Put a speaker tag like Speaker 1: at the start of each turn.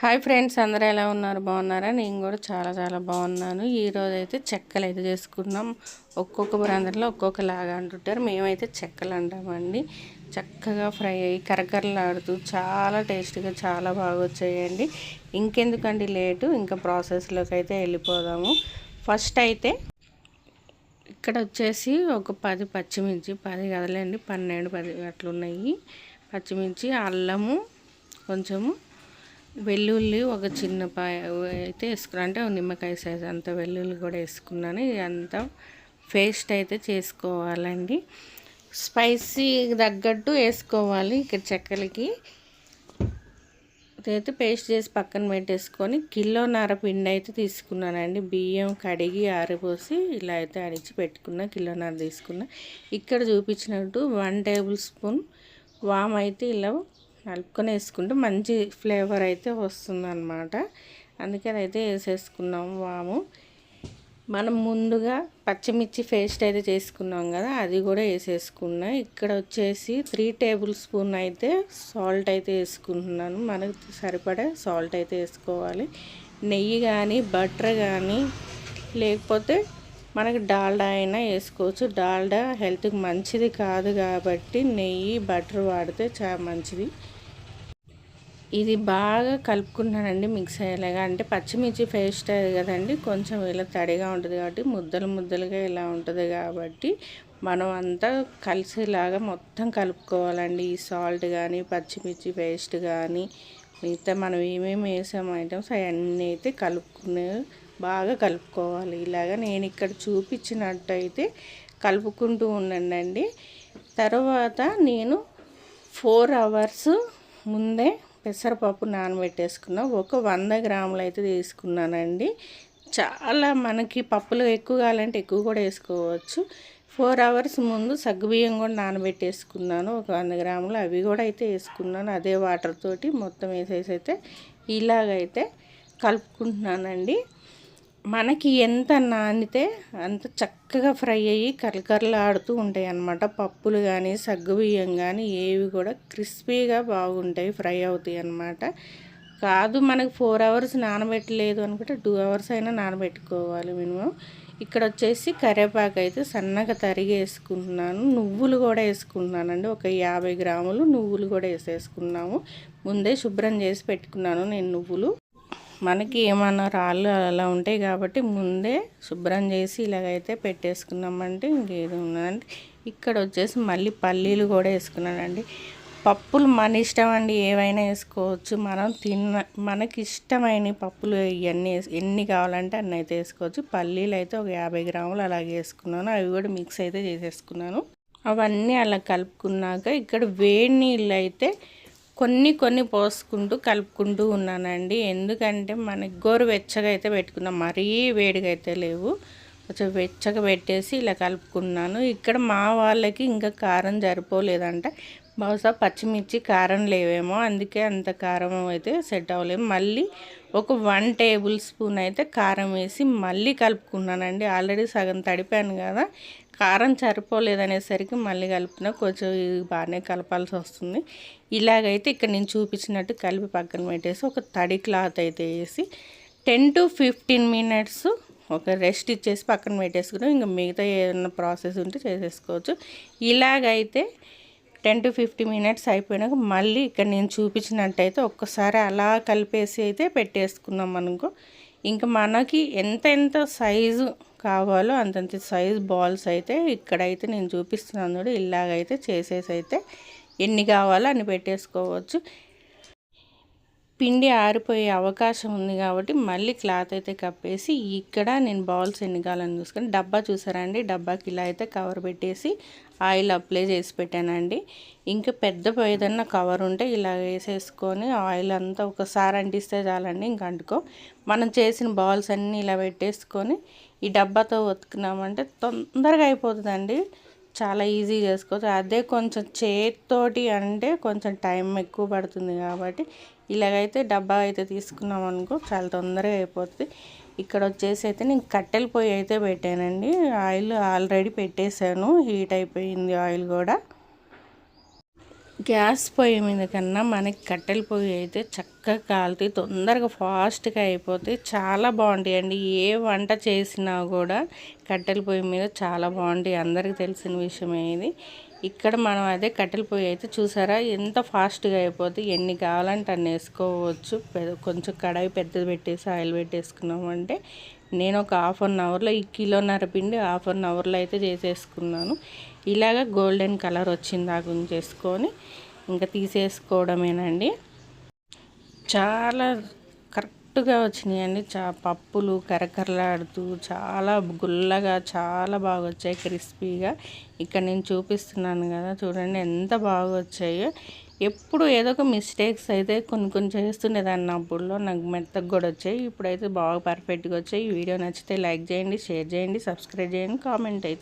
Speaker 1: Hi friends, అందరూ ఎలా ఉన్నారు? బాగున్నారా? నేను కూడా చాలా బాగున్నాను. ఈరోజు అయితే చెక్కలు అయితే చేసుకున్నాం. ఒక్కొక్క ప్రాంతంలో ఒక్కొక్కలాగా అంటుంటారు. మేమైతే చెక్కలు అంటామండి. చక్కగా ఫ్రై అయ్యి కరకరలాడుతూ చాలా టేస్టీగా చాలా బాగా వచ్చాయండి. ఇంకెందుకండి లేటు, ఇంకా ప్రాసెస్లోకి అయితే వెళ్ళిపోదాము. ఫస్ట్ అయితే ఇక్కడ వచ్చేసి ఒక 10 పచ్చిమిర్చి, 10 కదలండి 12, 10 అట్లున్నాయి. పచ్చిమిర్చి, అల్లము, కొంచెము వెల్లుల్లి, ఒక చిన్న అయితే వేసుకున్నాను. అంటే నిమ్మకాయ సైజ్ అంత వెల్లుల్లి కూడా వేసుకున్నాను. ఇదంతా పేస్ట్ అయితే చేసుకోవాలండి. స్పైసీ తగ్గట్టు వేసుకోవాలి. ఇక్కడ చెక్కలకి అయితే పేస్ట్ చేసి పక్కన పెట్టేసుకొని 1.5 కిలో పిండి అయితే తీసుకున్నానండి. బియ్యం కడిగి ఆరిపోసి ఇలా అయితే అడిచి పెట్టుకున్నా. 1.5 కిలో తీసుకున్నా. ఇక్కడ చూపించినట్టు 1 టేబుల్ స్పూన్ వామ్ అయితే ఇలా కలుపుకొని వేసుకుంటే మంచి ఫ్లేవర్ అయితే వస్తుందన్నమాట. అందుకే అదైతే వేసేసుకున్నాము వాము. మనం ముందుగా పచ్చిమిర్చి పేస్ట్ అయితే చేసుకున్నాం కదా, అది కూడా వేసేసుకున్నా. ఇక్కడ వచ్చేసి 3 టేబుల్ స్పూన్ అయితే సాల్ట్ అయితే వేసుకుంటున్నాను. మనకు సరిపడా సాల్ట్ అయితే వేసుకోవాలి. నెయ్యి కానీ బటర్ కానీ లేకపోతే మనకి డాల్డా అయినా వేసుకోవచ్చు. డాల్డా హెల్త్కి మంచిది కాదు కాబట్టి నెయ్యి బటర్ వాడితే చాలా మంచిది. ఇది బాగా కలుపుకున్నానండి మిక్స్ అయ్యేలాగా. అంటే పచ్చిమిర్చి పేస్ట్ కదండి, కొంచెం ఇలా తడిగా ఉంటుంది కాబట్టి ముద్దలుగా ఇలా ఉంటుంది కాబట్టి మనం అంతా కలిసేలాగా మొత్తం కలుపుకోవాలండి. ఈ సాల్ట్ కానీ పచ్చిమిర్చి పేస్ట్ కానీ మిగతా మనం ఏమేమి వేసాము ఐటమ్స్ అవన్నీ అయితే బాగా కలుపుకోవాలి. ఇలాగా నేను ఇక్కడ చూపించినట్టు అయితే కలుపుకుంటూ ఉండండి. తర్వాత నేను 4 అవర్స్ ముందే పెసరపప్పు నానబెట్టేసుకున్నా. ఒక 100 గ్రాములు అయితే తీసుకున్నానండి. చాలా మనకి పప్పులు ఎక్కువ కావాలంటే ఎక్కువ కూడా వేసుకోవచ్చు. 4 అవర్స్ ముందు సగ్గుబియ్యం కూడా నానబెట్టేసుకున్నాను. ఒక 100 గ్రాములు అవి కూడా అయితే వేసుకున్నాను. అదే వాటర్ తోటి మొత్తం వేసేసి అయితే ఇలాగైతే కలుపుకుంటున్నానండి. మనకి ఎంత నానితే అంత చక్కగా ఫ్రై అయ్యి కరకరలాడుతూ ఉంటాయి అన్నమాట. పప్పులు కానీ సగ్గుబియ్యం కానీ ఏవి కూడా క్రిస్పీగా బాగుంటాయి, ఫ్రై అవుతాయి అన్నమాట. కాదు మనకు 4 అవర్స్ నానబెట్టలేదు అనుకుంటే 2 అవర్స్ అయినా నానబెట్టుకోవాలి మినిమం. ఇక్కడ వచ్చేసి కరివేపాకు అయితే సన్నగా తరిగి వేసుకుంటున్నాను. నువ్వులు కూడా వేసుకుంటున్నానండి. ఒక 50 గ్రాములు నువ్వులు కూడా వేసేసుకున్నాము. ముందే శుభ్రం చేసి పెట్టుకున్నాను నేను నువ్వులు. మనకి ఏమన్నా రాళ్ళు అలా ఉంటాయి కాబట్టి ముందే శుభ్రం చేసి ఇలాగైతే పెట్టేసుకున్నామంటే ఇంకేది ఉన్నదండి. ఇక్కడ వచ్చేసి మళ్ళీ పల్లీలు కూడా వేసుకున్నానండి. పప్పులు మన ఇష్టం అండి, ఏవైనా వేసుకోవచ్చు. మనకి ఇష్టమైన పప్పులు ఇవన్నీ ఎన్ని కావాలంటే అన్నీ అయితే వేసుకోవచ్చు. పల్లీలు అయితే ఒక 50 గ్రాములు అలాగే వేసుకున్నాను. అవి కూడా మిక్స్ అయితే చేసేసుకున్నాను. అవన్నీ అలా కలుపుకున్నాక ఇక్కడ వేడి నీళ్ళు అయితే కొన్ని పోసుకుంటూ కలుపుకుంటూ ఉన్నానండి. ఎందుకంటే మనకి గోరువెచ్చగా అయితే పెట్టుకున్నాం, మరీ వేడిగా అయితే లేవు. కొంచెం వెచ్చగా పెట్టేసి ఇలా కలుపుకున్నాను. ఇక్కడ మా వాళ్ళకి ఇంకా కారం సరిపోలేదంట. బహుశా పచ్చిమిర్చి కారం లేవేమో, అందుకే అంత కారం అయితే సెట్ అవ్వలేము. మళ్ళీ ఒక 1 టేబుల్ స్పూన్ అయితే కారం వేసి మళ్ళీ కలుపుకున్నానండి. ఆల్రెడీ సగం తడిపాను కదా, కారం సరిపోలేదనేసరికి మళ్ళీ కలిపిన కొంచెం బాగానే కలపాల్సి వస్తుంది. ఇలాగైతే ఇక్కడ నేను చూపించినట్టు కలిపి పక్కన పెట్టేసి ఒక తడి క్లాత్ అయితే వేసి 10 to 15 మినిట్స్ ఒక రెస్ట్ ఇచ్చేసి పక్కన పెట్టేసుకున్నాం. ఇంకా మిగతా ఏదైనా ప్రాసెస్ ఉంటే చేసేసుకోవచ్చు. ఇలాగైతే 10 to 15 మినిట్స్ అయిపోయినాక మళ్ళీ ఇక్కడ నేను చూపించినట్టయితే ఒక్కసారి అలా కలిపేసి అయితే పెట్టేసుకున్నాం అనుకో. ఇంకా మనకి ఎంత సైజు కావాలో అంతంత సైజు బాల్స్ అయితే ఇక్కడైతే నేను చూపిస్తున్నాను కూడా ఇలాగైతే చేసేసి అయితే ఎన్ని కావాలో అన్ని పెట్టేసుకోవచ్చు. పిండి ఆరిపోయే అవకాశం ఉంది కాబట్టి మళ్ళీ క్లాత్ అయితే కప్పేసి ఇక్కడ నేను బౌల్స్ ఎన్ని కావాలని చూసుకొని డబ్బా చూసారండి, డబ్బాకి ఇలా అయితే కవర్ పెట్టేసి ఆయిల్ అప్లై చేసి పెట్టానండి. ఇంకా పెద్ద ఏదన్నా కవర్ ఉంటే ఇలా వేసేసుకొని ఆయిల్ అంతా ఒకసారి అంటిస్తే చాలండి, ఇంకా అంటుకో. మనం చేసిన బౌల్స్ అన్నీ ఇలా పెట్టేసుకొని ఈ డబ్బాతో ఒత్తుకున్నామంటే తొందరగా అయిపోతుందండి. చాలా ఈజీ చేసుకోవచ్చు. అదే కొంచెం చేతితోటి అంటే కొంచెం టైం ఎక్కువ పడుతుంది కాబట్టి ఇలాగైతే డబ్బా అయితే తీసుకున్నాం అనుకో చాలా తొందరగా అయిపోతుంది. ఇక్కడ వచ్చేసి అయితే నేను కట్టెల పొయ్యి అయితే పెట్టానండి. ఆయిల్ ఆల్రెడీ పెట్టేశాను, హీట్ అయిపోయింది ఆయిల్ కూడా. గ్యాస్ పొయ్యి మీద కన్నా మనకి కట్టెల పొయ్యి అయితే చక్కగా కాలుతాయి, తొందరగా ఫాస్ట్గా అయిపోతాయి, చాలా బాగుంటాయండి. ఏ వంట చేసినా కూడా కట్టెల పొయ్యి మీద చాలా బాగుంటాయి, అందరికీ తెలిసిన విషయమే ఇది. ఇక్కడ మనం అదే కట్టెల పొయ్యి అయితే చూసారా ఎంత ఫాస్ట్గా అయిపోతాయి, ఎన్ని కావాలంటే అన్ని వేసుకోవచ్చు. కొంచెం కడాయి పెద్దది పెట్టేసి ఆయిల్ పెట్టేసుకున్నామంటే నేను ఒక 1/2 అవర్లో ఈ కిలోన్నర పిండి 1/2 అవర్లో అయితే చేసేసుకున్నాను. ఇలాగ గోల్డెన్ కలర్ వచ్చిందాక ఉంచేసుకొని ఇంకా తీసేసుకోవడమేనండి. చాలా కరెక్ట్గా వచ్చినాయండి. పప్పులు కరకరలాడుతూ చాలా గుల్లగా చాలా బాగా వచ్చాయి, క్రిస్పీగా. ఇక్కడ నేను చూపిస్తున్నాను కదా, చూడండి ఎంత బాగా వచ్చాయో. ఎప్పుడు ఏదో ఒక మిస్టేక్స్ అయితే కొన్ని చేస్తుండేదాన్ని అప్పుడులో, నాకు మెత్తగా కూడా వచ్చాయి. ఇప్పుడైతే బాగా పర్ఫెక్ట్గా వచ్చాయి. ఈ వీడియో నచ్చితే లైక్ చేయండి, షేర్ చేయండి, సబ్స్క్రైబ్ చేయండి, కామెంట్ అయితే